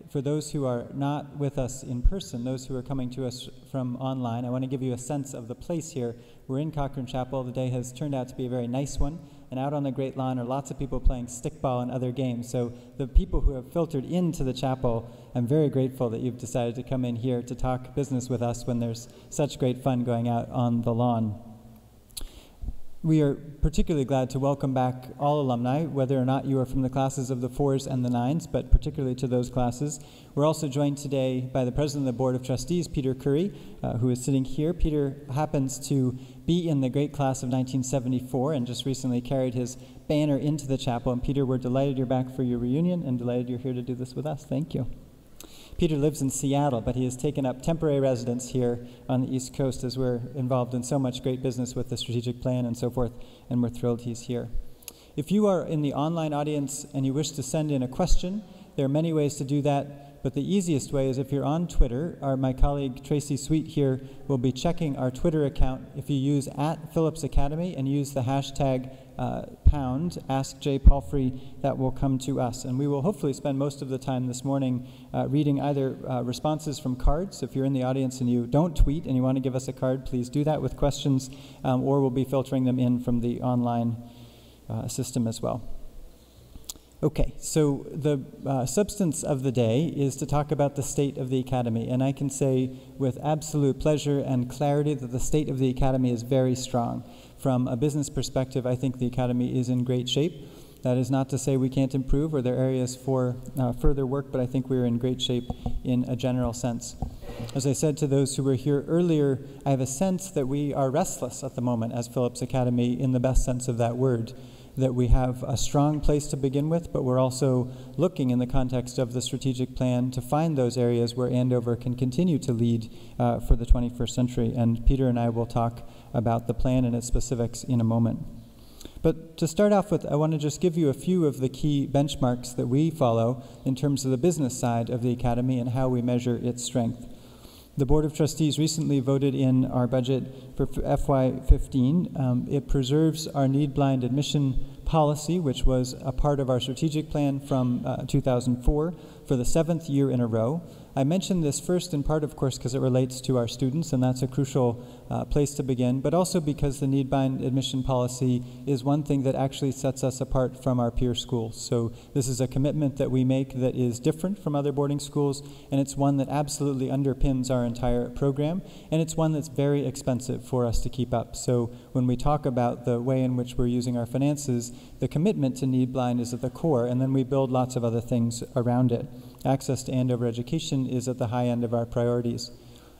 for those who are not with us in person, those who are coming to us from online, I want to give you a sense of the place here. We're in Cochran Chapel. The day has turned out to be a very nice one, and out on the Great Lawn are lots of people playing stickball and other games. So the people who have filtered into the chapel, I'm very grateful that you've decided to come in here to talk business with us when there's such great fun going out on the lawn. We are particularly glad to welcome back all alumni, whether or not you are from the classes of the 4s and the 9s, but particularly to those classes. We're also joined today by the President of the Board of Trustees, Peter Curry, who is sitting here. Peter happens to be in the great class of 1974 and just recently carried his banner into the chapel. And Peter, we're delighted you're back for your reunion and delighted you're here to do this with us. Thank you. Peter lives in Seattle, but he has taken up temporary residence here on the East Coast as we're involved in so much great business with the strategic plan and so forth, and we're thrilled he's here. If you are in the online audience and you wish to send in a question, there are many ways to do that, but the easiest way is if you're on Twitter. My colleague Tracy Sweet here will be checking our Twitter account. If you use @PhillipsAcademy and use the hashtag #AskJPalfrey, that will come to us. And we will hopefully spend most of the time this morning reading either responses from cards. If you're in the audience and you don't tweet and you want to give us a card, please do that with questions, or we'll be filtering them in from the online system as well. Okay, so the substance of the day is to talk about the state of the Academy, and I can say with absolute pleasure and clarity that the state of the Academy is very strong. From a business perspective, I think the Academy is in great shape. That is not to say we can't improve or there are areas for further work, but I think we're in great shape in a general sense. As I said to those who were here earlier, I have a sense that we are restless at the moment as Phillips Academy in the best sense of that word, that we have a strong place to begin with, but we're also looking in the context of the strategic plan to find those areas where Andover can continue to lead for the 21st century. And Peter and I will talk about the plan and its specifics in a moment. But to start off with, I want to just give you a few of the key benchmarks that we follow in terms of the business side of the Academy and how we measure its strength. The Board of Trustees recently voted in our budget for FY15. It preserves our need-blind admission policy, which was a part of our strategic plan from 2004 for the 7th year in a row. I mention this first in part, of course, because it relates to our students, and that's a crucial place to begin, but also because the need-blind admission policy is one thing that actually sets us apart from our peer schools. So this is a commitment that we make that is different from other boarding schools, and it's one that absolutely underpins our entire program, and it's one that's very expensive for us to keep up. So when we talk about the way in which we're using our finances, the commitment to need-blind is at the core, and then we build lots of other things around it. Access to Andover education is at the high end of our priorities.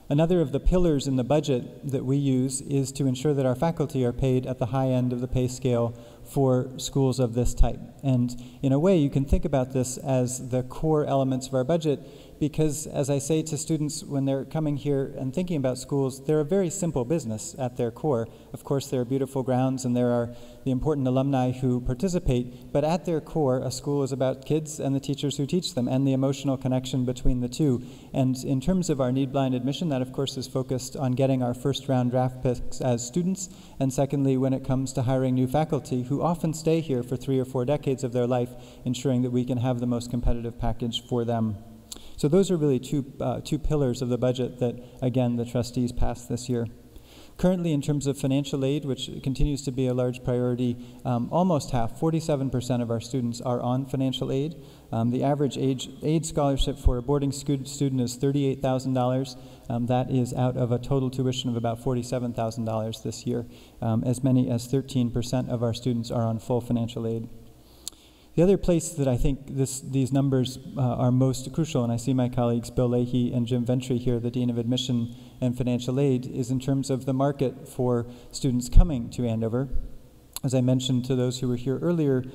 Another of the pillars in the budget that we use is to ensure that our faculty are paid at the high end of the pay scale for schools of this type. And in a way, you can think about this as the core elements of our budget because, as I say to students when they're coming here and thinking about schools, they're a very simple business at their core. Of course, there are beautiful grounds and there are the important alumni who participate, but at their core, a school is about kids and the teachers who teach them and the emotional connection between the two. And in terms of our need-blind admission, that of course is focused on getting our first-round draft picks as students, and secondly, when it comes to hiring new faculty who often stay here for 3 or 4 decades of their life, ensuring that we can have the most competitive package for them. So those are really two pillars of the budget that, again, the trustees passed this year. Currently, in terms of financial aid, which continues to be a large priority, almost half, 47% of our students are on financial aid. The average aid scholarship for a boarding student is $38,000. That is out of a total tuition of about $47,000 this year. As many as 13% of our students are on full financial aid. The other place that I think these numbers are most crucial, and I see my colleagues Bill Leahy and Jim Ventry here, the Dean of Admission and Financial Aid, is in terms of the market for students coming to Andover. As I mentioned to those who were here earlier,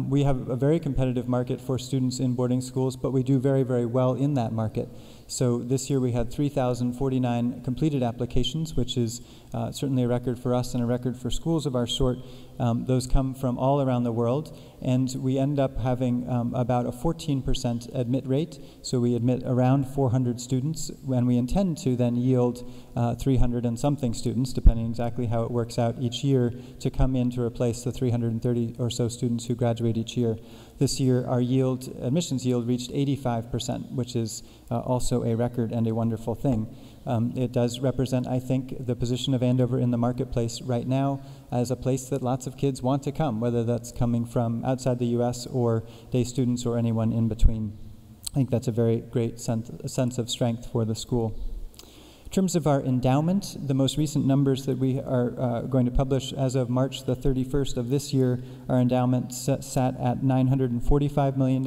we have a very competitive market for students in boarding schools, but we do very, very well in that market. So this year we had 3,049 completed applications, which is certainly a record for us and a record for schools of our sort. Those come from all around the world, and we end up having about a 14% admit rate. So we admit around 400 students, and we intend to then yield 300 and something students, depending exactly how it works out each year, to come in to replace the 330 or so students who graduate each year. This year, our admissions yield reached 85%, which is also a record and a wonderful thing. It does represent, I think, the position of Andover in the marketplace right now as a place that lots of kids want to come, whether that's coming from outside the U.S. or day students or anyone in between. I think that's a very great sense of strength for the school. In terms of our endowment, the most recent numbers that we are going to publish as of March the 31st of this year, our endowment sat at $945 million.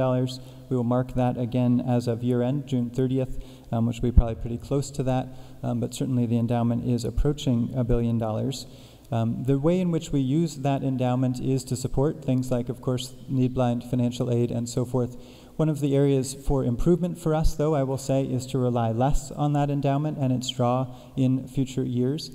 We will mark that again as of year end, June 30th, which will be probably pretty close to that, but certainly the endowment is approaching $1 billion. The way in which we use that endowment is to support things like, of course, need-blind financial aid and so forth. One of the areas for improvement for us, though, I will say, is to rely less on that endowment and its draw in future years.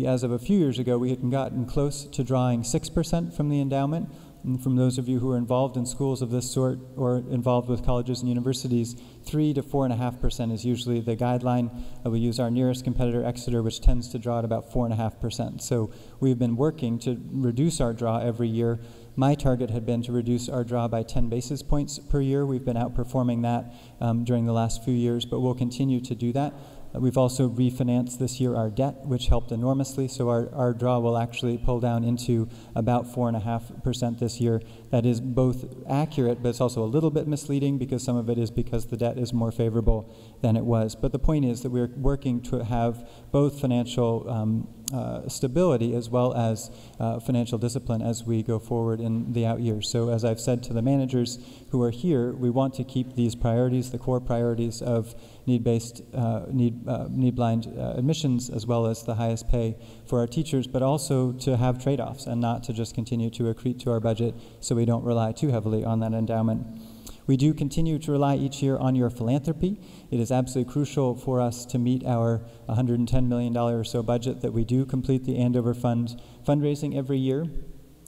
As of a few years ago, we had gotten close to drawing 6% from the endowment. And from those of you who are involved in schools of this sort or involved with colleges and universities, 3 to 4.5% is usually the guideline. We use our nearest competitor, Exeter, which tends to draw at about 4.5%. So we've been working to reduce our draw every year. My target had been to reduce our draw by 10 basis points per year. We've been outperforming that during the last few years, but we'll continue to do that. We've also refinanced this year our debt, which helped enormously, so our draw will actually pull down into about 4.5% this year. That is both accurate, but it's also a little bit misleading because some of it is because the debt is more favorable than it was. But the point is that we're working to have both financial stability as well as financial discipline as we go forward in the out years. So as I've said to the managers who are here, we want to keep these priorities, the core priorities of need-based, need-blind admissions, as well as the highest pay for our teachers, but also to have trade-offs and not to just continue to accrete to our budget so we don't rely too heavily on that endowment. We do continue to rely each year on your philanthropy. It is absolutely crucial for us to meet our $110 million or so budget that we do complete the Andover Fund fundraising every year.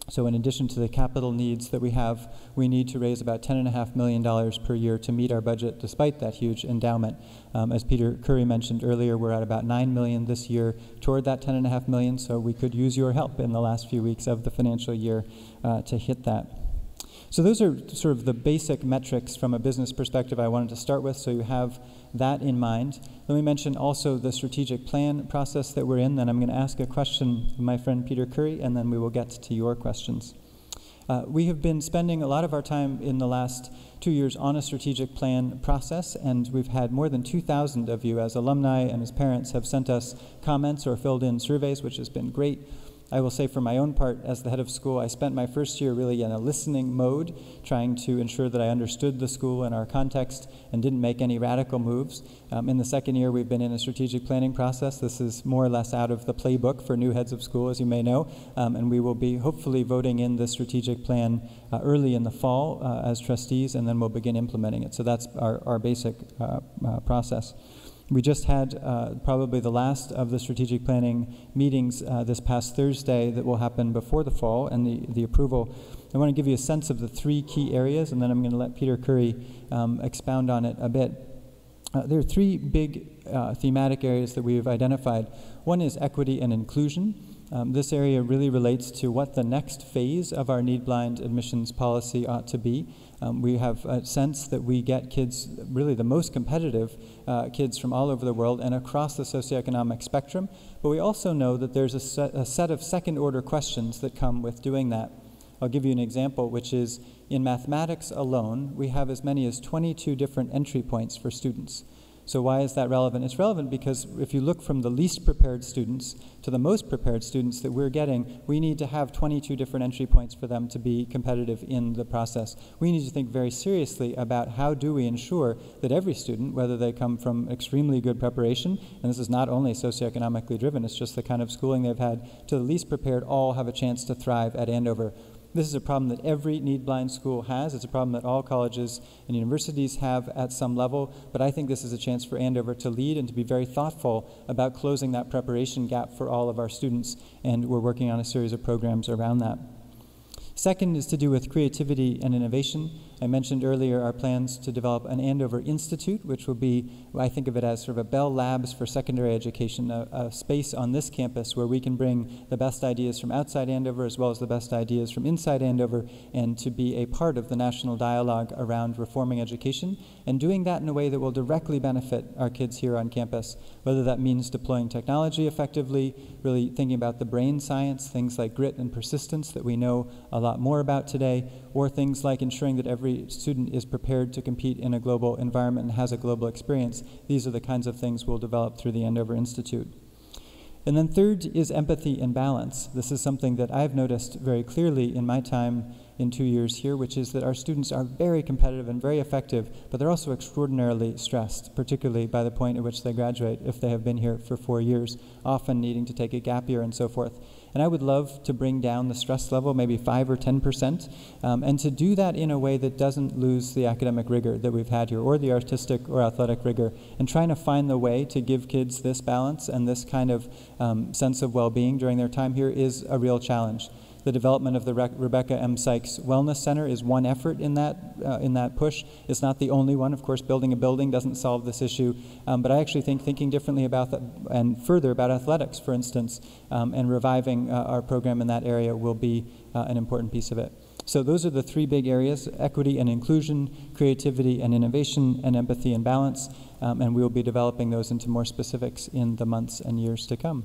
So in addition to the capital needs that we have, we need to raise about $10.5 million per year to meet our budget despite that huge endowment. As Peter Curry mentioned earlier, we're at about $9 million this year toward that $10.5 million, so we could use your help in the last few weeks of the financial year to hit that. So those are sort of the basic metrics from a business perspective I wanted to start with, so you have that in mind. Let me mention also the strategic plan process that we're in. Then I'm going to ask a question of my friend Peter Curry, and then we will get to your questions. We have been spending a lot of our time in the last 2 years on a strategic plan process, and we've had more than 2,000 of you as alumni and as parents have sent us comments or filled in surveys, which has been great. I will say for my own part, as the head of school, I spent my first year really in a listening mode, trying to ensure that I understood the school and our context and didn't make any radical moves. In the second year, we've been in a strategic planning process. This is more or less out of the playbook for new heads of school, as you may know, and we will be hopefully voting in the strategic plan early in the fall as trustees, and then we'll begin implementing it. So that's our basic process. We just had probably the last of the strategic planning meetings this past Thursday that will happen before the fall and the approval. I want to give you a sense of the 3 key areas, and then I'm going to let Peter Curry expound on it a bit. There are 3 big thematic areas that we've identified. One is equity and inclusion. This area really relates to what the next phase of our need-blind admissions policy ought to be. We have a sense that we get kids, really the most competitive kids from all over the world and across the socioeconomic spectrum, but we also know that there's a set of second-order questions that come with doing that. I'll give you an example, which is in mathematics alone, we have as many as 22 different entry points for students. So why is that relevant? It's relevant because if you look from the least prepared students to the most prepared students that we're getting, we need to have 22 different entry points for them to be competitive in the process. We need to think very seriously about how do we ensure that every student, whether they come from extremely good preparation, and this is not only socioeconomically driven, it's just the kind of schooling they've had, to the least prepared, all have a chance to thrive at Andover. This is a problem that every need-blind school has. It's a problem that all colleges and universities have at some level, but I think this is a chance for Andover to lead and to be very thoughtful about closing that preparation gap for all of our students, and we're working on a series of programs around that. Second is to do with creativity and innovation, I mentioned earlier our plans to develop an Andover Institute, which will be, I think of it as sort of a Bell Labs for secondary education, a space on this campus where we can bring the best ideas from outside Andover as well as the best ideas from inside Andover, and to be a part of the national dialogue around reforming education, and doing that in a way that will directly benefit our kids here on campus, whether that means deploying technology effectively, really thinking about the brain science, things like grit and persistence that we know a lot more about today, or things like ensuring that every student is prepared to compete in a global environment and has a global experience. These are the kinds of things we'll develop through the Andover Institute. And then third is empathy and balance. This is something that I've noticed very clearly in my time in 2 years here, which is that our students are very competitive and very effective, but they're also extraordinarily stressed, particularly by the point at which they graduate, if they have been here for 4 years, often needing to take a gap year and so forth. And I would love to bring down the stress level, maybe 5 or 10%, and to do that in a way that doesn't lose the academic rigor that we've had here, or the artistic or athletic rigor, and trying to find the way to give kids this balance and this kind of sense of well-being during their time here is a real challenge. The development of the Rebecca M. Sykes Wellness Center is one effort in that push. It's not the only one. Of course, building a building doesn't solve this issue, but I actually think thinking differently about that and further about athletics, for instance, and reviving our program in that area will be an important piece of it. So those are the three big areas: equity and inclusion, creativity and innovation, and empathy and balance, and we will be developing those into more specifics in the months and years to come.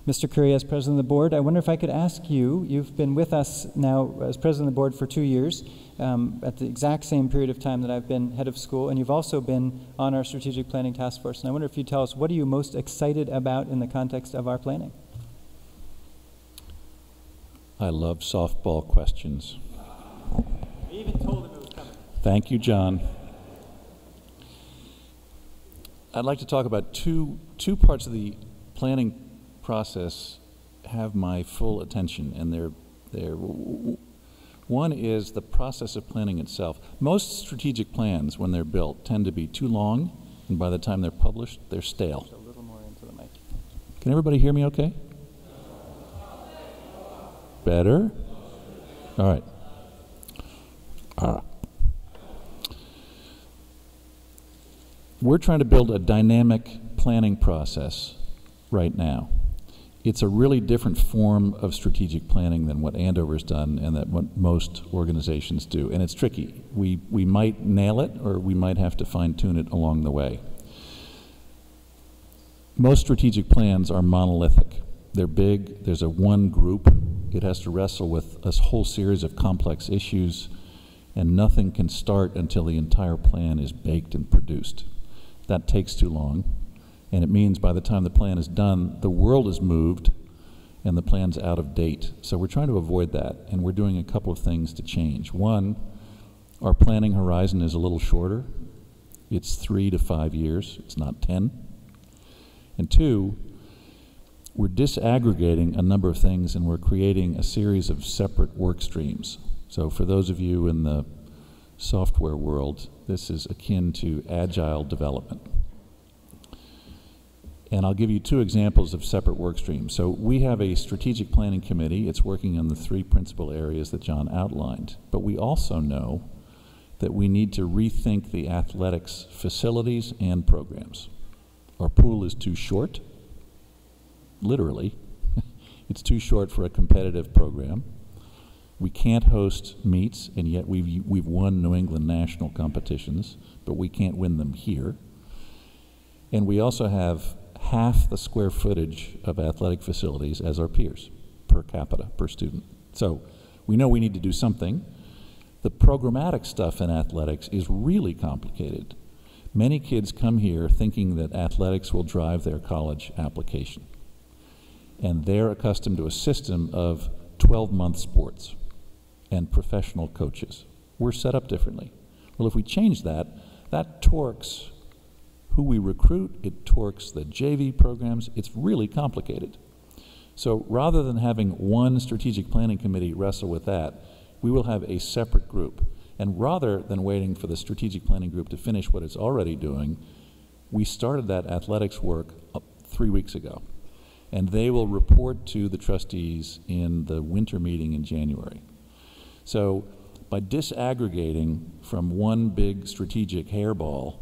Mr. Curry, as President of the Board, I wonder if I could ask you, you've been with us now as President of the Board for 2 years, at the exact same period of time that I've been head of school, and you've also been on our Strategic Planning Task Force. And I wonder if you'd tell us, what are you most excited about in the context of our planning? I love softball questions. I even told him it was coming. Thank you, John. I'd like to talk about two parts of the planning process have my full attention, and they're one is the process of planning itself. Most strategic plans, when they're built, tend to be too long, and by the time they're published, they're stale. A little more into the mic. Can everybody hear me okay? Better? All right. We're trying to build a dynamic planning process right now. It's a really different form of strategic planning than what Andover's done and that what most organizations do. And it's tricky. We might nail it, or we might have to fine-tune it along the way. Most strategic plans are monolithic. They're big. There's a one group. It has to wrestle with a whole series of complex issues, and nothing can start until the entire plan is baked and produced. That takes too long. And it means by the time the plan is done, the world is moved and the plan's out of date. So we're trying to avoid that, and we're doing a couple of things to change. One, our planning horizon is a little shorter. It's 3 to 5 years. It's not 10. And two, we're disaggregating a number of things, and we're creating a series of separate work streams. So for those of you in the software world, this is akin to agile development. And I'll give you 2 examples of separate work streams. So we have a strategic planning committee. It's working on the 3 principal areas that John outlined. But we also know that we need to rethink the athletics facilities and programs. Our pool is too short, literally. It's too short for a competitive program. We can't host meets, and yet we've won New England national competitions, but we can't win them here. And we also have half the square footage of athletic facilities as our peers, per capita, per student. So we know we need to do something. The programmatic stuff in athletics is really complicated. Many kids come here thinking that athletics will drive their college application. And they're accustomed to a system of 12-month sports and professional coaches. We're set up differently. Well, if we change that, that torques who we recruit, it torques the JV programs. It's really complicated. So rather than having one strategic planning committee wrestle with that, we will have a separate group. And rather than waiting for the strategic planning group to finish what it's already doing, we started that athletics work 3 weeks ago. And they will report to the trustees in the winter meeting in January. So by disaggregating from one big strategic hairball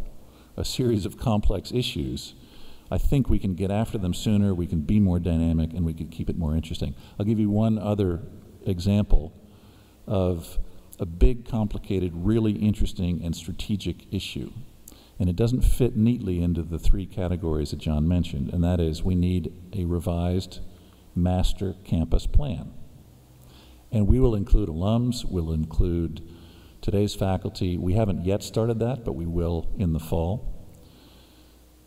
a series of complex issues, I think we can get after them sooner, we can be more dynamic, and we can keep it more interesting. I'll give you one other example of a big, complicated, really interesting and strategic issue. And it doesn't fit neatly into the three categories that John mentioned, and that is we need a revised master campus plan. And we will include alums, we'll include today's faculty. We haven't yet started that, but we will in the fall.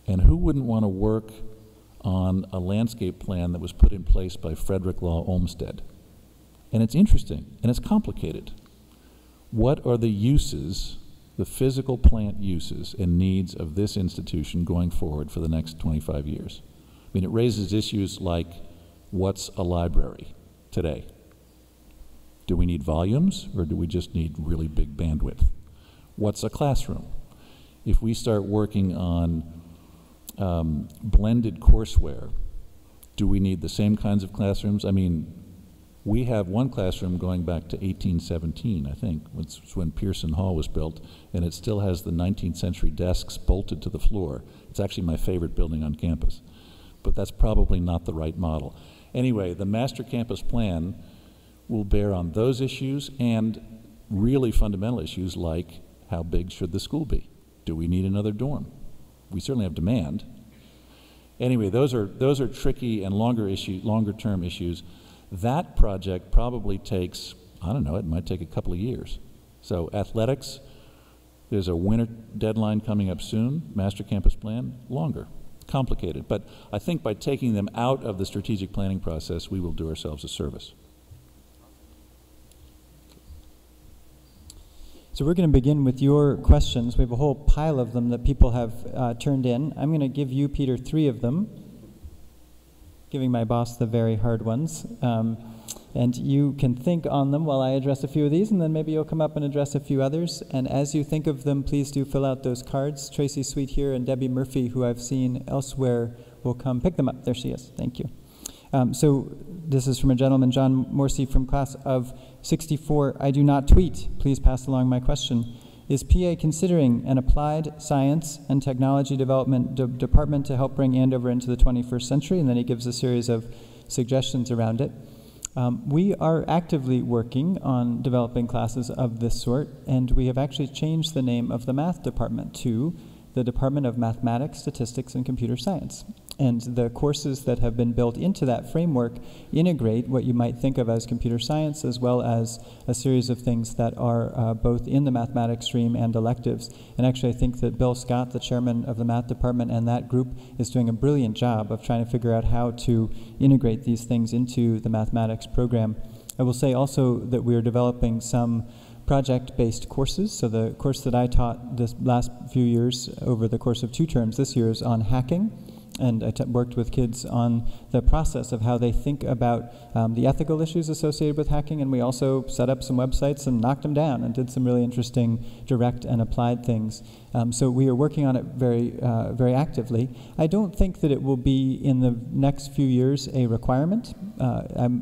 And who wouldn't want to work on a landscape plan that was put in place by Frederick Law Olmsted? And it's interesting, and it's complicated. What are the uses, the physical plant uses and needs of this institution going forward for the next 25 years? I mean, it raises issues like, what's a library today? Do we need volumes, or do we just need really big bandwidth? What's a classroom? If we start working on blended courseware, do we need the same kinds of classrooms? I mean, we have one classroom going back to 1817, I think, which was when Pearson Hall was built, and it still has the 19th century desks bolted to the floor. It's actually my favorite building on campus, but that's probably not the right model. Anyway, the master campus plan will bear on those issues and really fundamental issues like, how big should the school be? Do we need another dorm? We certainly have demand. Anyway, those are tricky and longer term issues. That project probably takes, I don't know, it might take a couple of years. So athletics, there's a winter deadline coming up soon. Master campus plan, longer, complicated. But I think by taking them out of the strategic planning process, we will do ourselves a service. So we're going to begin with your questions. We have a whole pile of them that people have turned in. I'm going to give you, Peter, 3 of them, giving my boss the very hard ones. And you can think on them while I address a few of these, and then maybe you'll come up and address a few others. And as you think of them, please do fill out those cards. Tracy Sweet here and Debbie Murphy, who I've seen elsewhere, will come pick them up. There she is. Thank you. So this is from a gentleman, John Morsey, from class of 64. I do not tweet. Please pass along my question. Is PA considering an applied science and technology development department to help bring Andover into the 21st century? And then he gives a series of suggestions around it. We are actively working on developing classes of this sort, and we have actually changed the name of the math department to the Department of Mathematics, Statistics, and Computer Science. And the courses that have been built into that framework integrate what you might think of as computer science, as well as a series of things that are both in the mathematics stream and electives. And actually, I think that Bill Scott, the chairman of the math department, and that group is doing a brilliant job of trying to figure out how to integrate these things into the mathematics program. I will say also that we are developing some project-based courses. So the course that I taught this last few years over the course of 2 terms this year is on hacking. And I worked with kids on the process of how they think about the ethical issues associated with hacking, and we also set up some websites and knocked them down and did some really interesting direct and applied things. So we are working on it very actively. I don't think that it will be in the next few years a requirement,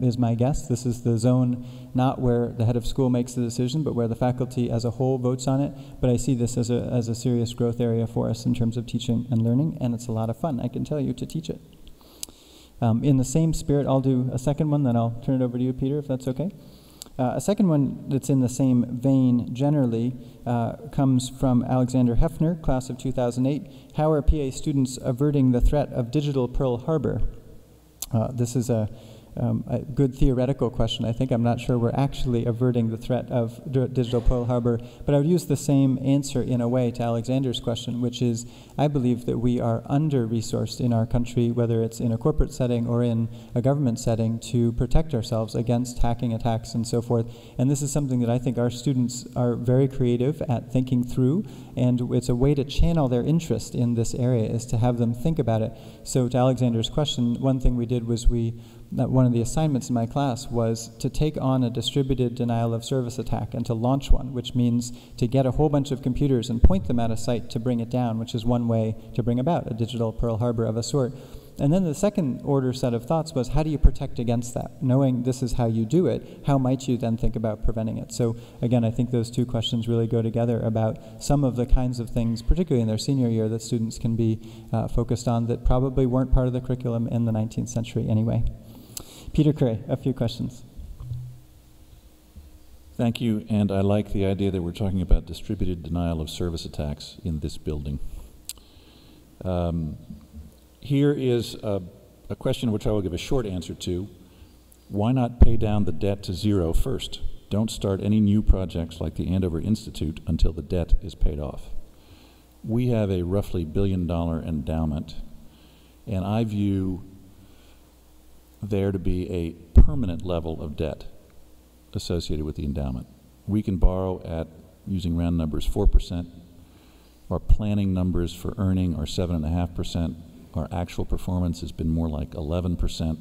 is my guess. This is the zone not where the head of school makes the decision, but where the faculty as a whole votes on it. But I see this as a serious growth area for us in terms of teaching and learning, and it's a lot of fun, I can tell you, to teach it. In the same spirit, I'll do a second one, then I'll turn it over to you, Peter, if that's okay. A second one that's in the same vein generally comes from Alexander Hefner, class of 2008. How are PA students averting the threat of digital Pearl Harbor? This is a good theoretical question. I think I'm not sure we're actually averting the threat of digital Pearl Harbor, but I would use the same answer in a way to Alexander's question, which is I believe that we are under-resourced in our country, whether it's in a corporate setting or in a government setting, to protect ourselves against hacking attacks and so forth. And this is something that I think our students are very creative at thinking through, and it's a way to channel their interest in this area, is to have them think about it. So to Alexander's question, one thing we did was one of the assignments in my class was to take on a distributed denial of service attack and to launch one, which means to get a whole bunch of computers and point them at a site to bring it down, which is one way to bring about a digital Pearl Harbor of a sort. And then the second order set of thoughts was, how do you protect against that? Knowing this is how you do it, how might you then think about preventing it? So again, I think those two questions really go together about some of the kinds of things, particularly in their senior year, that students can be focused on that probably weren't part of the curriculum in the 19th century anyway. Peter Curry, a few questions. Thank you, and I like the idea that we're talking about distributed denial of service attacks in this building. Here is a question which I will give a short answer to. Why not pay down the debt to zero first? Don't start any new projects like the Andover Institute until the debt is paid off. We have a roughly $1 billion endowment, and I view there to be a permanent level of debt associated with the endowment. We can borrow at, using round numbers, 4%. Our planning numbers for earning are 7.5%. Our actual performance has been more like 11%.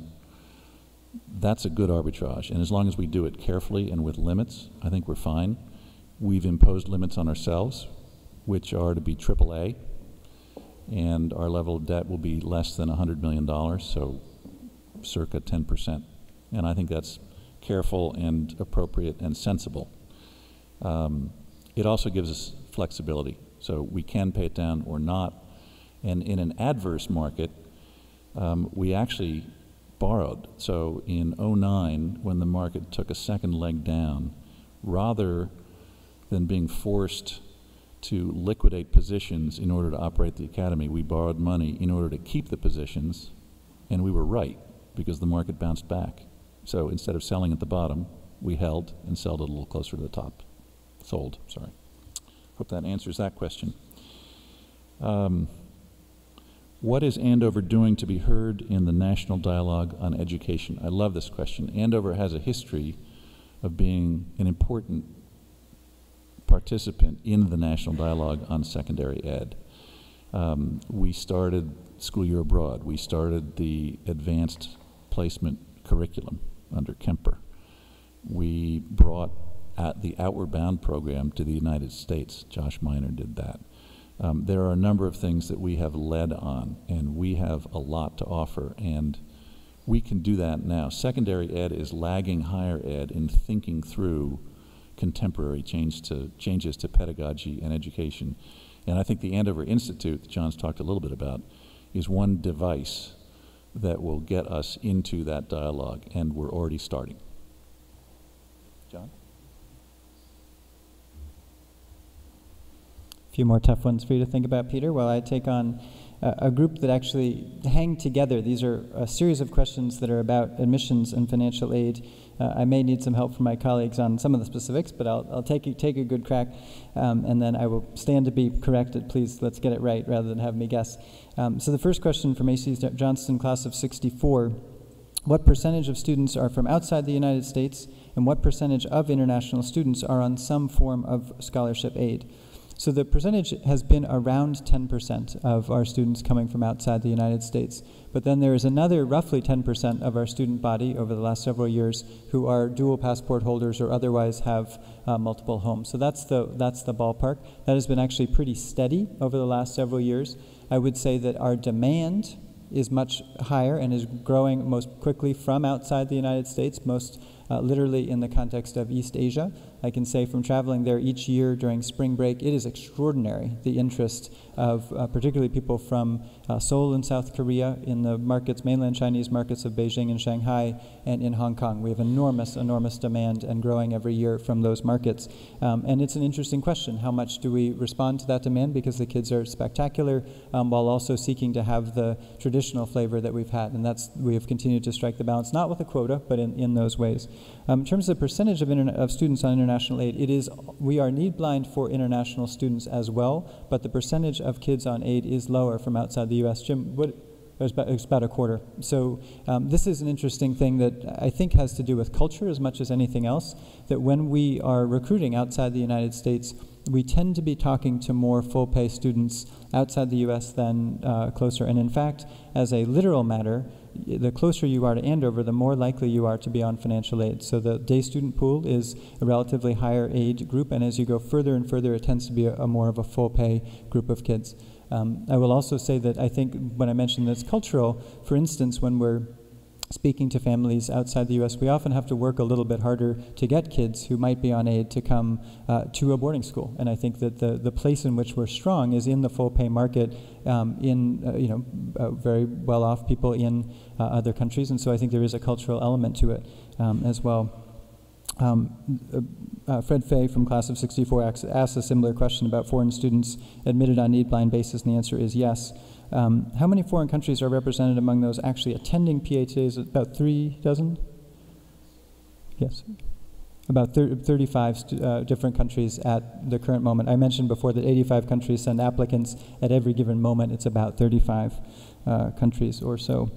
That's a good arbitrage, and as long as we do it carefully and with limits, I think we're fine. We've imposed limits on ourselves, which are to be AAA, and our level of debt will be less than $100 million, so circa 10%. And I think that's careful and appropriate and sensible. It also gives us flexibility, so we can pay it down or not. And in an adverse market, we actually borrowed. So in 2009, when the market took a second leg down, rather than being forced to liquidate positions in order to operate the academy, we borrowed money in order to keep the positions, and we were right because the market bounced back. So instead of selling at the bottom, we held and sold it a little closer to the top. Sold, sorry. Hope that answers that question. What is Andover doing to be heard in the national dialogue on education? I love this question. Andover has a history of being an important participant in the national dialogue on secondary ed. We started School Year Abroad. We started the advanced placement curriculum under Kemper. We brought the Outward Bound program to the United States. Josh Miner did that. There are a number of things that we have led on, and we have a lot to offer, and we can do that now. Secondary ed is lagging higher ed in thinking through contemporary changes to pedagogy and education. And I think the Andover Institute, that John's talked a little bit about, is one device that will get us into that dialogue, and we're already starting. John? A few more tough ones for you to think about, Peter, while I take on a group that actually hang together. These are a series of questions that are about admissions and financial aid. I may need some help from my colleagues on some of the specifics, but I'll take a good crack, and then I will stand to be corrected. Please, let's get it right rather than have me guess. So the first question from A.C. Johnston, class of 64, what percentage of students are from outside the United States, and what percentage of international students are on some form of scholarship aid? So the percentage has been around 10% of our students coming from outside the United States. But then there is another roughly 10% of our student body over the last several years who are dual passport holders or otherwise have multiple homes. So that's the ballpark. That has been actually pretty steady over the last several years. I would say that our demand is much higher and is growing most quickly from outside the United States, most literally in the context of East Asia. I can say from traveling there each year during spring break, it is extraordinary, the interest of particularly people from Seoul in South Korea, in the markets, mainland Chinese markets of Beijing and Shanghai, and in Hong Kong. We have enormous demand and growing every year from those markets. And it's an interesting question. How much do we respond to that demand because the kids are spectacular, while also seeking to have the traditional flavor that we've had? And we have continued to strike the balance, not with a quota, but in those ways. In terms of percentage of students on international aid, we are need blind for international students as well, but the percentage of kids on aid is lower from outside the U.S. Jim, it's about a quarter. So this is an interesting thing that I think has to do with culture as much as anything else, that when we are recruiting outside the United States, we tend to be talking to more full-pay students outside the U.S. than closer. And in fact, as a literal matter, the closer you are to Andover, the more likely you are to be on financial aid. So the day student pool is a relatively higher age group, and as you go further and further, it tends to be a more of a full-pay group of kids. I will also say that I think when I mentioned this cultural, for instance, when we're speaking to families outside the U.S., we often have to work a little bit harder to get kids who might be on aid to come to a boarding school. And I think that the place in which we're strong is in the full pay market, very well-off people in other countries. And so I think there is a cultural element to it as well. Fred Fay from class of 64 asked a similar question about foreign students admitted on need-blind basis, and the answer is yes. How many foreign countries are represented among those actually attending PA today? Is it about 3 dozen? Yes. About 35 different countries at the current moment. I mentioned before that 85 countries send applicants at every given moment. It's about 35 countries or so.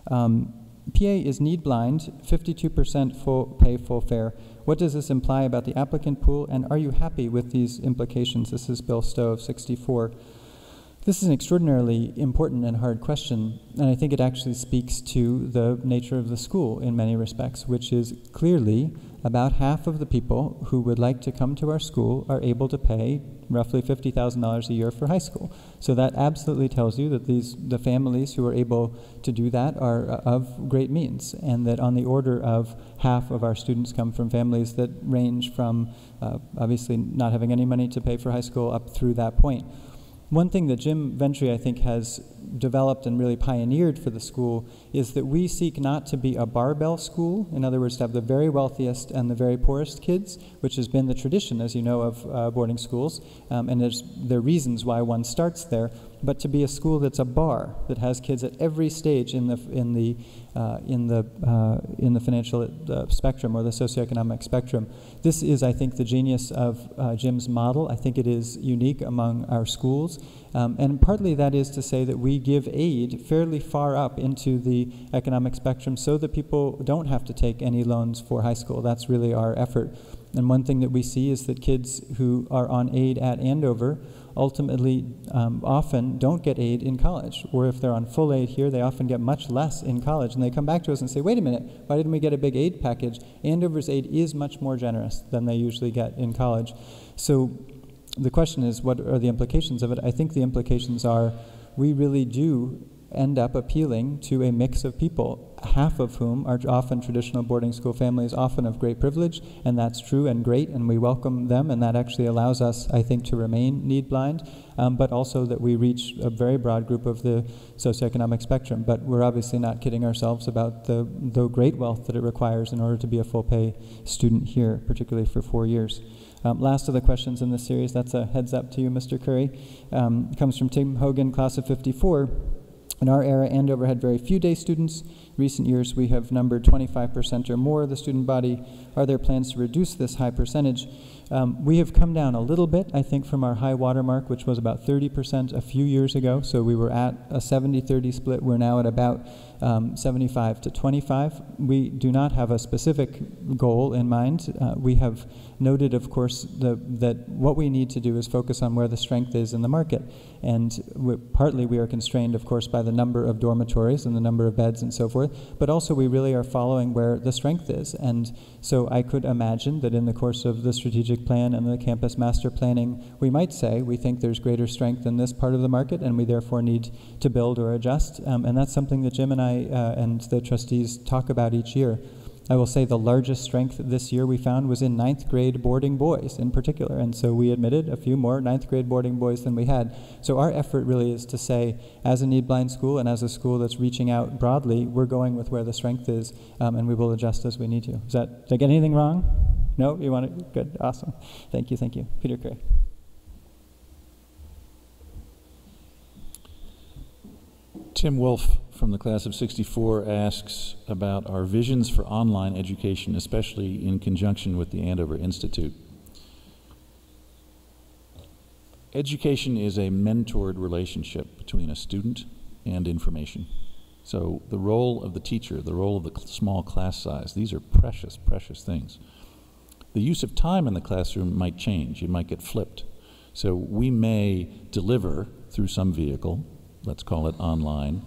PA is need blind, 52% full pay, full fare. What does this imply about the applicant pool, and are you happy with these implications? This is Bill Stowe of 64. This is an extraordinarily important and hard question, and I think it actually speaks to the nature of the school in many respects, which is clearly about half of the people who would like to come to our school are able to pay roughly $50,000 a year for high school. So that absolutely tells you that the families who are able to do that are of great means, and that on the order of half of our students come from families that range from obviously not having any money to pay for high school up through that point. One thing that Jim Ventry, I think, has developed and really pioneered for the school is that we seek not to be a barbell school, in other words, to have the very wealthiest and the very poorest kids, which has been the tradition, as you know, of boarding schools, and there are reasons why one starts there, but to be a school that's a bar, that has kids at every stage in the financial spectrum or the socioeconomic spectrum. This is, I think, the genius of Jim's model. I think it is unique among our schools. And partly that is to say that we give aid fairly far up into the economic spectrum so that people don't have to take any loans for high school. That's really our effort. And one thing that we see is that kids who are on aid at Andover ultimately often don't get aid in college, or if they're on full aid here, they often get much less in college, and they come back to us and say, wait a minute, why didn't we get a big aid package? Andover's aid is much more generous than they usually get in college. So the question is, what are the implications of it? I think the implications are we really do end up appealing to a mix of people, half of whom are often traditional boarding school families, often of great privilege, and that's true and great, and we welcome them, and that actually allows us, I think, to remain need blind, but also that we reach a very broad group of the socioeconomic spectrum. But we're obviously not kidding ourselves about the great wealth that it requires in order to be a full pay student here, particularly for 4 years. Last of the questions in this series, that's a heads up to you, Mr. Curry, comes from Tim Hogan, class of 54. In our era, Andover had very few day students. Recent years, we have numbered 25% or more of the student body. Are there plans to reduce this high percentage? We have come down a little bit, I think, from our high water mark, which was about 30% a few years ago. So we were at a 70-30 split. We're now at about 75 to 25. We do not have a specific goal in mind. We have noted, of course, that what we need to do is focus on where the strength is in the market. And partly we are constrained, of course, by the number of dormitories and the number of beds and so forth, but also we really are following where the strength is. And so I could imagine that in the course of the strategic plan and the campus master planning, we might say we think there's greater strength in this part of the market and we therefore need to build or adjust. And that's something that Jim and I and the trustees talk about each year. I will say the largest strength this year we found was in 9th grade boarding boys in particular, and so we admitted a few more 9th grade boarding boys than we had. So our effort really is to say, as a need-blind school and as a school that's reaching out broadly, we're going with where the strength is, and we will adjust as we need to. Did I get anything wrong? No? You want it? Good. Awesome. Thank you. Thank you. Peter Cray. Tim Wolf from the class of 64 asks about our visions for online education, especially in conjunction with the Andover Institute. Education is a mentored relationship between a student and information. So the role of the teacher, the role of the small class size, these are precious, precious things. The use of time in the classroom might change. It might get flipped. So we may deliver through some vehicle, let's call it online,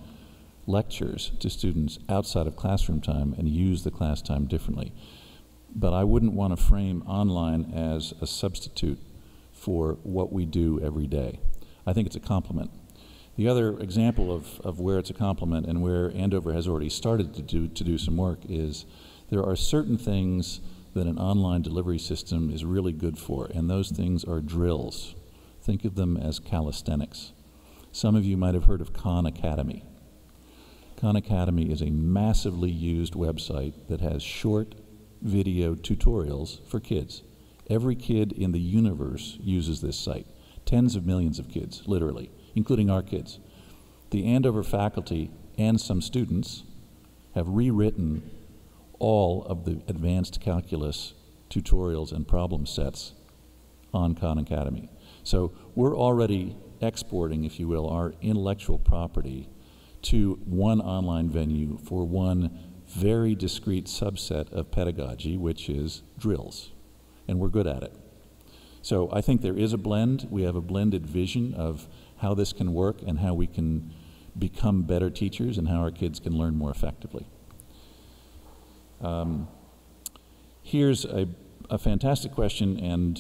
lectures to students outside of classroom time and use the class time differently. But I wouldn't want to frame online as a substitute for what we do every day. I think it's a complement. The other example of where it's a complement and where Andover has already started to do some work is there are certain things that an online delivery system is really good for, and those things are drills. Think of them as calisthenics. Some of you might have heard of Khan Academy. Khan Academy is a massively used website that has short video tutorials for kids. Every kid in the universe uses this site. Tens of millions of kids, literally, including our kids. The Andover faculty and some students have rewritten all of the advanced calculus tutorials and problem sets on Khan Academy. So we're already exporting, if you will, our intellectual property to one online venue for one very discrete subset of pedagogy, which is drills, and we're good at it. So I think there is a blend. We have a blended vision of how this can work and how we can become better teachers and how our kids can learn more effectively. Here's a fantastic question, and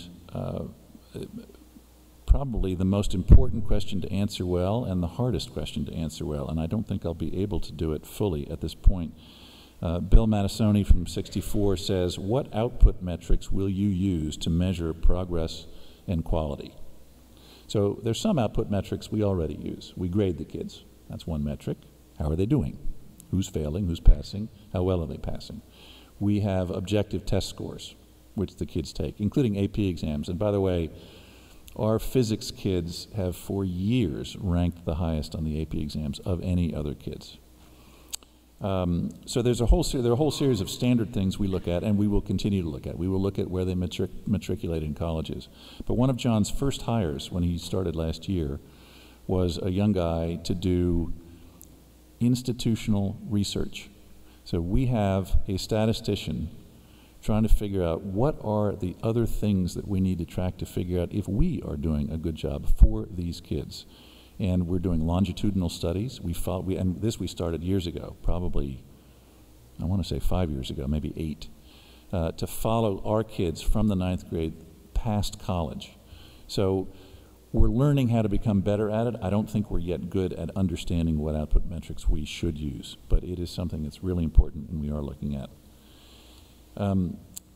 probably the most important question to answer well and the hardest question to answer well, and I don't think I'll be able to do it fully at this point. Bill Matasoni from 64 says, what output metrics will you use to measure progress and quality? So there's some output metrics we already use. We grade the kids. That's one metric. How are they doing? Who's failing? Who's passing? How well are they passing? We have objective test scores, which the kids take, including AP exams. And by the way, our physics kids have for years ranked the highest on the AP exams of any other kids. So there are a whole series of standard things we look at, and we will continue to look at. We will look at where they matriculate in colleges. But one of John's first hires when he started last year was a young guy to do institutional research. So we have a statistician trying to figure out what are the other things that we need to track to figure out if we are doing a good job for these kids. And we're doing longitudinal studies. And this we started years ago, probably, I want to say 5 years ago, maybe 8, to follow our kids from the 9th grade past college. So we're learning how to become better at it. I don't think we're yet good at understanding what output metrics we should use, but it is something that's really important and we are looking at.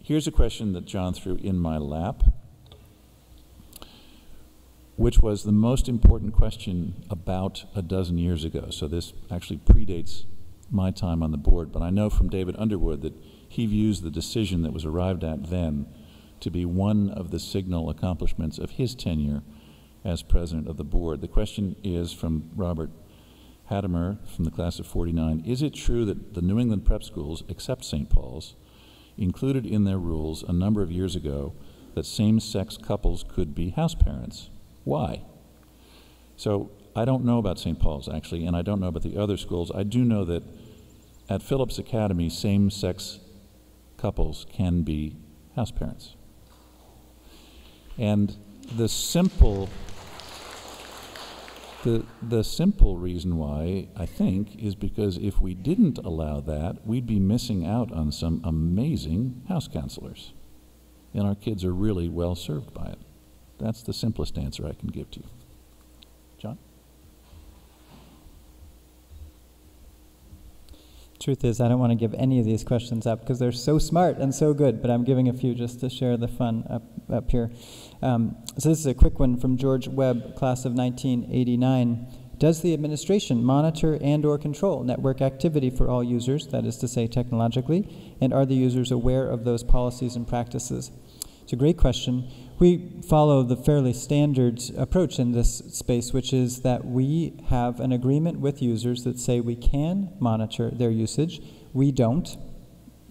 Here's a question that John threw in my lap, which was the most important question about a dozen years ago. So this actually predates my time on the board, but I know from David Underwood that he views the decision that was arrived at then to be one of the signal accomplishments of his tenure as president of the board. The question is from Robert Hattemer from the class of 49. Is it true that the New England prep schools, except St. Paul's, included in their rules a number of years ago that same-sex couples could be house parents? Why? So I don't know about St. Paul's, actually, and I don't know about the other schools. I do know that at Phillips Academy, same-sex couples can be house parents. And the simple reason why, I think, is because if we didn't allow that, we'd be missing out on some amazing house counselors. And our kids are really well served by it. That's the simplest answer I can give to you. John? Truth is, I don't want to give any of these questions up because they're so smart and so good, but I'm giving a few just to share the fun up here. So this is a quick one from George Webb, class of 1989. Does the administration monitor and/or control network activity for all users, that is to say technologically, and are the users aware of those policies and practices? It's a great question. We follow the fairly standard approach in this space, which is that we have an agreement with users that say we can monitor their usage. We don't,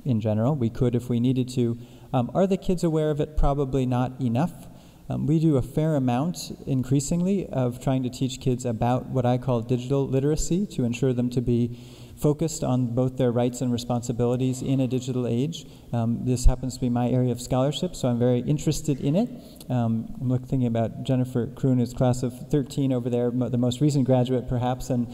in general. We could if we needed to. Are the kids aware of it? Probably not enough. We do a fair amount, increasingly, of trying to teach kids about what I call digital literacy to ensure them to be focused on both their rights and responsibilities in a digital age. This happens to be my area of scholarship, so I'm very interested in it. I'm thinking about Jennifer Kroon, who's class of 13 over there, the most recent graduate perhaps, and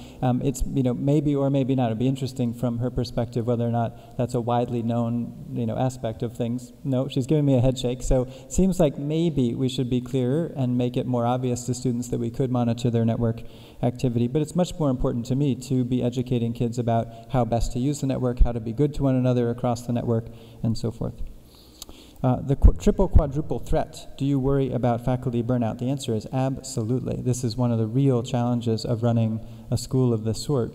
it's maybe or maybe not. It'd be interesting from her perspective whether or not that's a widely known aspect of things. No, she's giving me a head shake. So it seems like maybe we should be clearer and make it more obvious to students that we could monitor their network activity. But it's much more important to me to be educating kids about how best to use the network, how to be good to one another across the network, and so forth. The triple quadruple threat. Do you worry about faculty burnout? The answer is absolutely. This is one of the real challenges of running a school of this sort.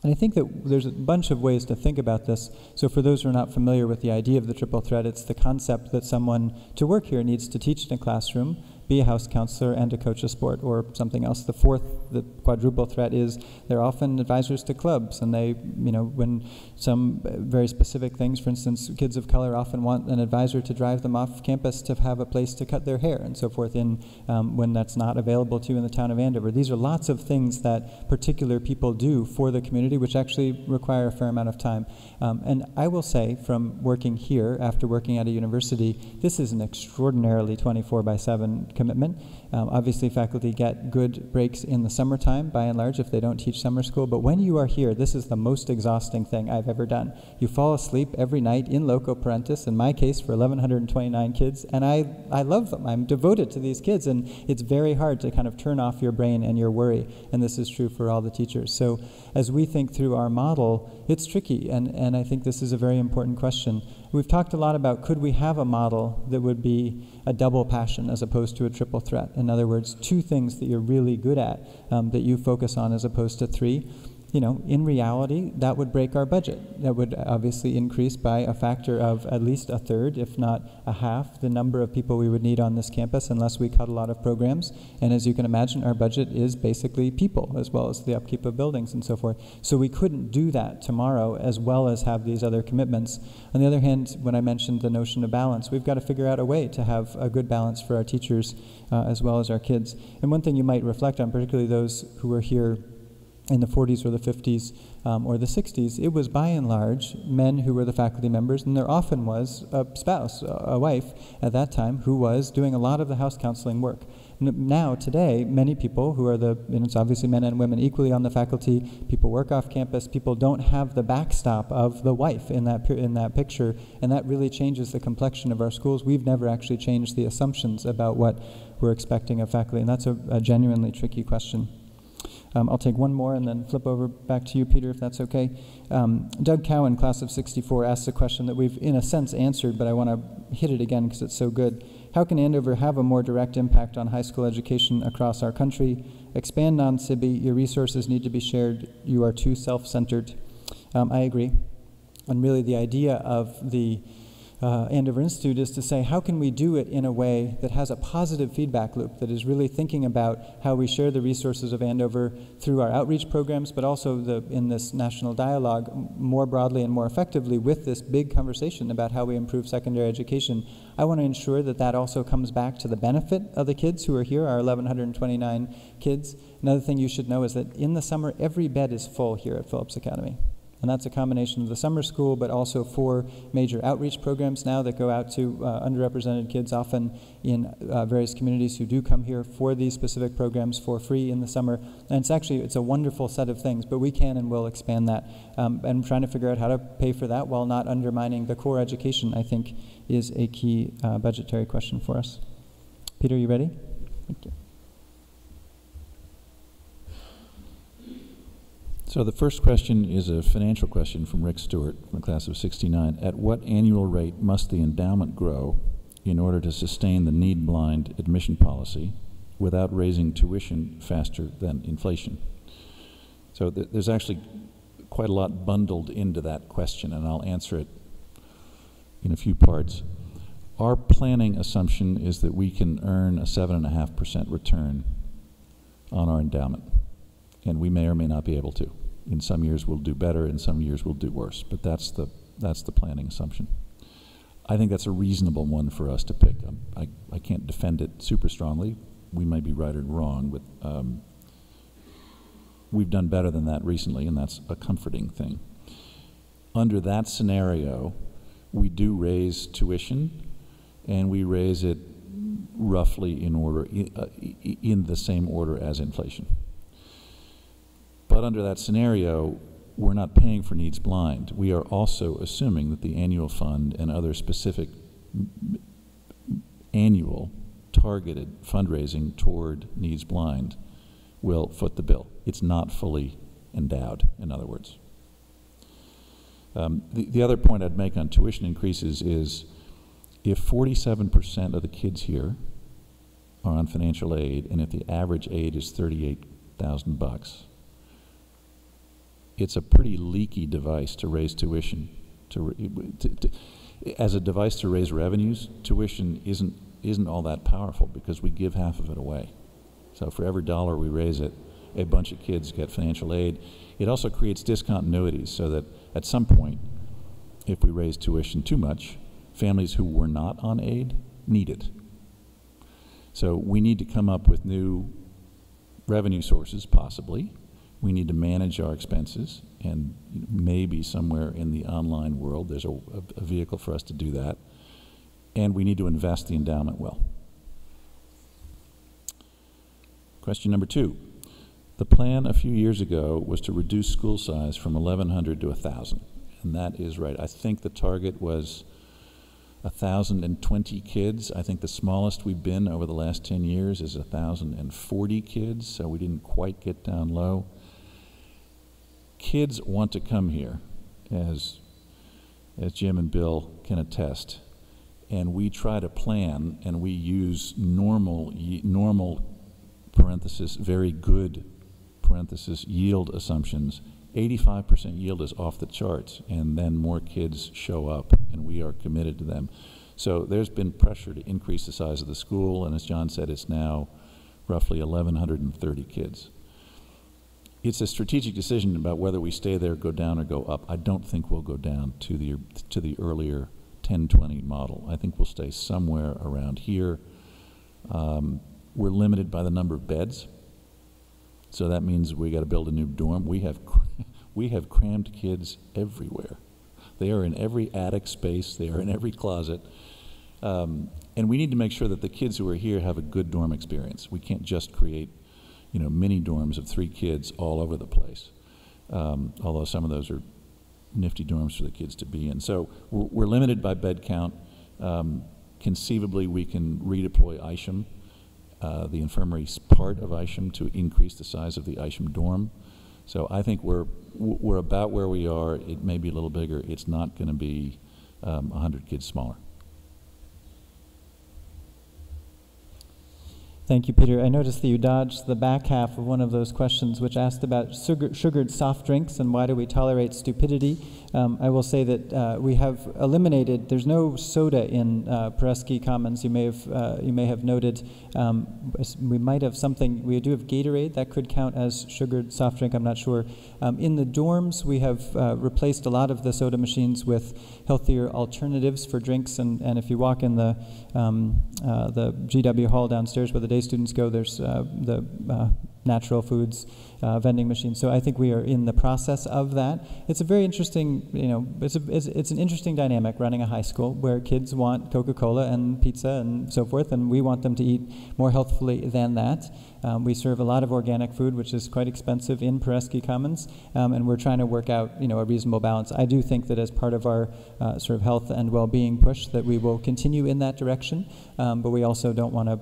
And I think that there's a bunch of ways to think about this. So for those who are not familiar with the idea of the triple threat, it's the concept that someone to work here needs to teach in a classroom, be a house counselor, and to coach a sport or something else. The fourth, the quadruple threat, is they're often advisors to clubs, and they, when some very specific things, for instance, kids of color often want an advisor to drive them off campus to have a place to cut their hair and so forth when that's not available to you in the town of Andover. These are lots of things that particular people do for the community, which actually require a fair amount of time. And I will say, from working here after working at a university, this is an extraordinarily 24/7 commitment. Obviously, faculty get good breaks in the summertime, by and large, if they don't teach summer school. But when you are here, this is the most exhausting thing I've ever done. You fall asleep every night in loco parentis, in my case, for 1,129 kids, and I love them. I'm devoted to these kids, and it's very hard to kind of turn off your brain and your worry, and this is true for all the teachers. So as we think through our model, it's tricky, and I think this is a very important question. We've talked a lot about, could we have a model that would be a double passion as opposed to a triple threat? In other words, two things that you're really good at that you focus on as opposed to three. In reality, that would break our budget. That would obviously increase by a factor of at least a third, if not a half, the number of people we would need on this campus unless we cut a lot of programs. And as you can imagine, our budget is basically people as well as the upkeep of buildings and so forth. So we couldn't do that tomorrow as well as have these other commitments. On the other hand, when I mentioned the notion of balance, we've got to figure out a way to have a good balance for our teachers as well as our kids. And one thing you might reflect on, particularly those who were here in the 40s or the 50s or the 60s, it was by and large men who were the faculty members, and there often was a spouse, a wife at that time, who was doing a lot of the house counseling work. Now, today, many people who are it's obviously men and women equally on the faculty, people work off campus, people don't have the backstop of the wife in that picture, and that really changes the complexion of our schools. We've never actually changed the assumptions about what we're expecting of faculty, and that's a genuinely tricky question. I'll take one more and then flip over back to you, Peter, if that's okay. Doug Cowan, class of 64, asks a question that we've, in a sense, answered, but I want to hit it again because it's so good. How can Andover have a more direct impact on high school education across our country? Expand non-SIBI. Your resources need to be shared. You are too self-centered. I agree. And really the idea of the Andover Institute is to say, how can we do it in a way that has a positive feedback loop, that is really thinking about how we share the resources of Andover through our outreach programs, but also in this national dialogue more broadly and more effectively with this big conversation about how we improve secondary education. I want to ensure that that also comes back to the benefit of the kids who are here, our 1,129 kids. Another thing you should know is that in the summer, every bed is full here at Phillips Academy. And that's a combination of the summer school, but also 4 major outreach programs now that go out to underrepresented kids, often in various communities who do come here for these specific programs for free in the summer. And it's a wonderful set of things, but we can and will expand that. And trying to figure out how to pay for that while not undermining the core education, I think, is a key budgetary question for us. Peter, you ready? Thank you. So the first question is a financial question from Rick Stewart from the class of 69. At what annual rate must the endowment grow in order to sustain the need-blind admission policy without raising tuition faster than inflation? So there's actually quite a lot bundled into that question, and I'll answer it in a few parts. Our planning assumption is that we can earn a 7.5% return on our endowment. And we may or may not be able to. In some years we'll do better, in some years we'll do worse, but that's the planning assumption. I think that's a reasonable one for us to pick. I can't defend it super strongly. We might be right or wrong, but we've done better than that recently, and that's a comforting thing. Under that scenario, we do raise tuition, and we raise it roughly in the same order as inflation. But under that scenario, we're not paying for needs blind. We are also assuming that the annual fund and other specific annual targeted fundraising toward needs blind will foot the bill. It's not fully endowed, in other words. The other point I'd make on tuition increases is if 47% of the kids here are on financial aid, and if the average aid is $38,000, it's a pretty leaky device to raise tuition. As a device to raise revenues, tuition isn't all that powerful because we give half of it away. So for every dollar we raise it, a bunch of kids get financial aid. It also creates discontinuities so that at some point, if we raise tuition too much, families who were not on aid need it. So we need to come up with new revenue sources, possibly. We need to manage our expenses, and maybe somewhere in the online world there's a vehicle for us to do that. And we need to invest the endowment well. Question number 2. The plan a few years ago was to reduce school size from 1,100 to 1,000. And that is right. I think the target was 1,020 kids. I think the smallest we've been over the last 10 years is 1,040 kids, so we didn't quite get down low. Kids want to come here, as Jim and Bill can attest. And we try to plan, and we use normal parenthesis, very good parenthesis, yield assumptions. 85% yield is off the charts, and then more kids show up, and we are committed to them. So there's been pressure to increase the size of the school, and as John said, it's now roughly 1,130 kids. It's a strategic decision about whether we stay there, go down, or go up. I don't think we'll go down to the earlier 10-20 model. I think we'll stay somewhere around here. We're limited by the number of beds, so that means we got to build a new dorm. We have crammed kids everywhere. They are in every attic space. They are in every closet. And we need to make sure that the kids who are here have a good dorm experience. We can't just create, mini dorms of 3 kids all over the place, although some of those are nifty dorms for the kids to be in. So we're limited by bed count. Conceivably, we can redeploy Isham, the infirmary part of Isham, to increase the size of the Isham dorm. So I think we're about where we are. It may be a little bigger. It's not going to be 100 kids smaller. Thank you, Peter. I noticed that you dodged the back half of one of those questions, which asked about sugared soft drinks and why do we tolerate stupidity. I will say that we have eliminated, there's no soda in Peresky Commons. You may have noted. We might have something, we do have Gatorade, that could count as sugared soft drink, I'm not sure. In the dorms, we have replaced a lot of the soda machines with healthier alternatives for drinks, and if you walk in the GW hall downstairs where the day students go, there's the natural foods vending machine. So I think we are in the process of that. It's a very interesting, it's an interesting dynamic running a high school where kids want Coca-Cola and pizza and so forth, and we want them to eat more healthfully than that. We serve a lot of organic food, which is quite expensive in Peresky Commons, and we're trying to work out, a reasonable balance. I do think that as part of our sort of health and well-being push, that we will continue in that direction, but we also don't want to.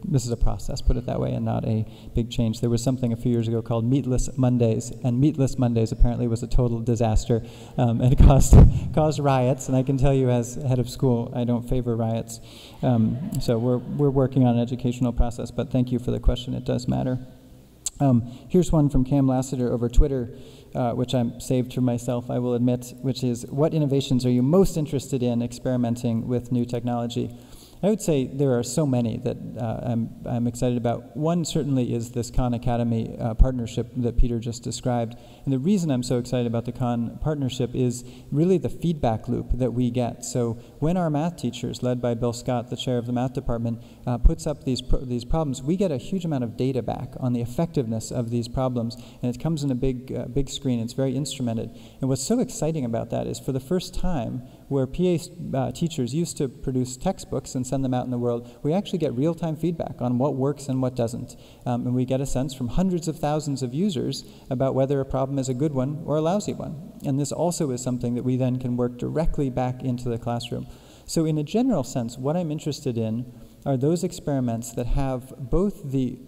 This is a process, put it that way, and not a big change. There was something a few years ago called Meatless Mondays, and Meatless Mondays apparently was a total disaster, and it caused riots. And I can tell you, as head of school, I don't favor riots. So we're working on an educational process. But thank you for the question. It does matter. Here's one from Cam Lassiter over Twitter, which I'm saved for myself, I will admit, which is, what innovations are you most interested in experimenting with new technology? I would say there are so many that I'm excited about. One certainly is this Khan Academy partnership that Peter just described. And the reason I'm so excited about the Khan partnership is really the feedback loop that we get. So when our math teachers, led by Bill Scott, the chair of the math department, puts up these problems, we get a huge amount of data back on the effectiveness of these problems. And it comes in a big screen. It's very instrumented. And what's so exciting about that is for the first time, where PA teachers used to produce textbooks and send them out in the world, we actually get real-time feedback on what works and what doesn't. And we get a sense from hundreds of thousands of users about whether a problem is a good one or a lousy one. And this also is something that we then can work directly back into the classroom. So in a general sense, what I'm interested in are those experiments that have both the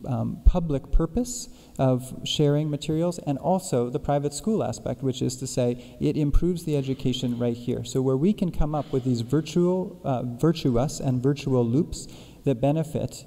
public purpose of sharing materials and also the private school aspect, which is to say it improves the education right here. So where we can come up with these virtuous and virtual loops that benefit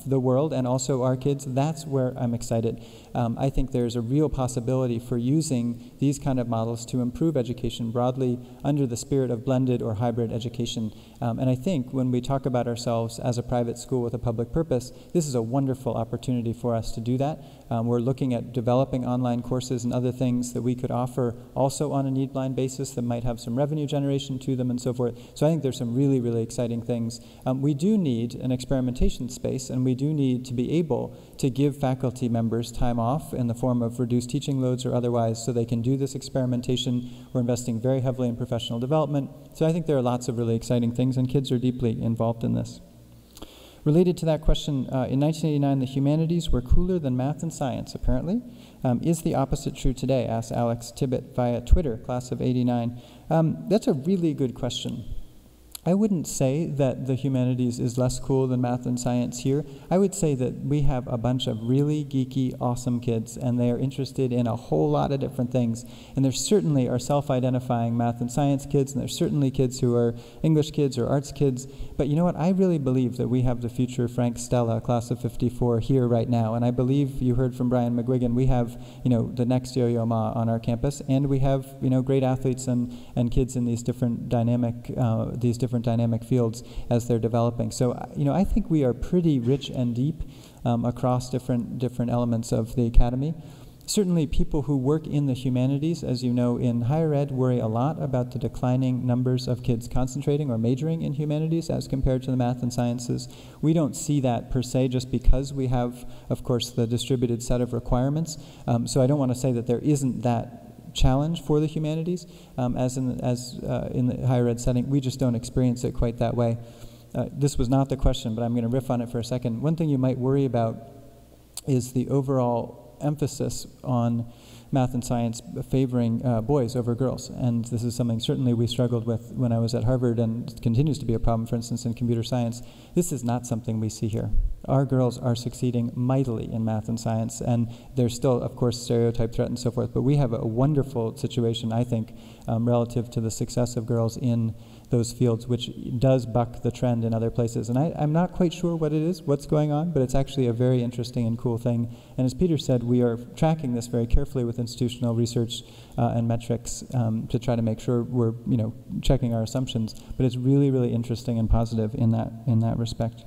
the world and also our kids, that's where I'm excited. I think there's a real possibility for using these kind of models to improve education broadly under the spirit of blended or hybrid education. And I think when we talk about ourselves as a private school with a public purpose, this is a wonderful opportunity for us to do that. We're looking at developing online courses and other things that we could offer also on a need-blind basis that might have some revenue generation to them and so forth. So I think there's some really, really exciting things. We do need an experimentation space, and we do need to be able to give faculty members time off in the form of reduced teaching loads or otherwise so they can do this experimentation. We're investing very heavily in professional development. So I think there are lots of really exciting things, and kids are deeply involved in this. Related to that question, in 1989, the humanities were cooler than math and science, apparently. Is the opposite true today? Asked Alex Tibbett via Twitter, class of '89. That's a really good question. I wouldn't say that the humanities is less cool than math and science here. I would say that we have a bunch of really geeky, awesome kids, and they are interested in a whole lot of different things. And there certainly are self-identifying math and science kids, and there's certainly kids who are English kids or arts kids. But you know what? I really believe that we have the future Frank Stella, class of '54, here right now. And I believe you heard from Brian McGuigan, we have, the next Yo-Yo Ma on our campus, and we have, great athletes and kids in these different dynamic fields as they're developing. So, I think we are pretty rich and deep across different elements of the academy. Certainly people who work in the humanities, as you know, in higher ed worry a lot about the declining numbers of kids concentrating or majoring in humanities as compared to the math and sciences. We don't see that per se just because we have, of course, the distributed set of requirements. So I don't want to say that there isn't that challenge for the humanities as in the higher ed setting. We just don't experience it quite that way. This was not the question, but I'm going to riff on it for a second. One thing you might worry about is the overall emphasis on math and science favoring boys over girls. And this is something certainly we struggled with when I was at Harvard, and continues to be a problem, for instance, in computer science. This is not something we see here. Our girls are succeeding mightily in math and science, and there's still, of course, stereotype threat and so forth, but we have a wonderful situation, I think, relative to the success of girls in those fields, which does buck the trend in other places. And I'm not quite sure what it is, what's going on, but it's actually a very interesting and cool thing. And as Peter said, we are tracking this very carefully with institutional research and metrics to try to make sure we're checking our assumptions. But it's really, really interesting and positive in that respect.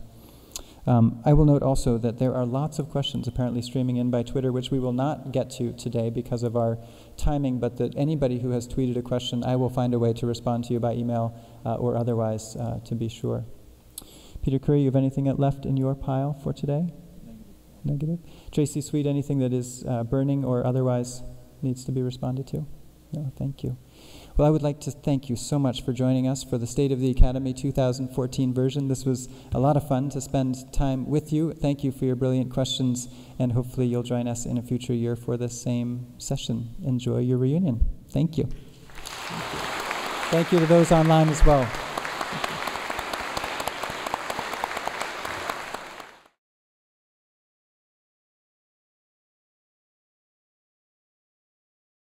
I will note also that there are lots of questions apparently streaming in by Twitter, which we will not get to today because of our timing, but that anybody who has tweeted a question, I will find a way to respond to you by email or otherwise to be sure. Peter Curry, you have anything left in your pile for today? Negative. Tracy Sweet, anything that is burning or otherwise needs to be responded to? No, thank you. Well, I would like to thank you so much for joining us for the State of the Academy 2014 version. This was a lot of fun to spend time with you. Thank you for your brilliant questions, and hopefully you'll join us in a future year for the same session. Enjoy your reunion. Thank you. Thank you to those online as well.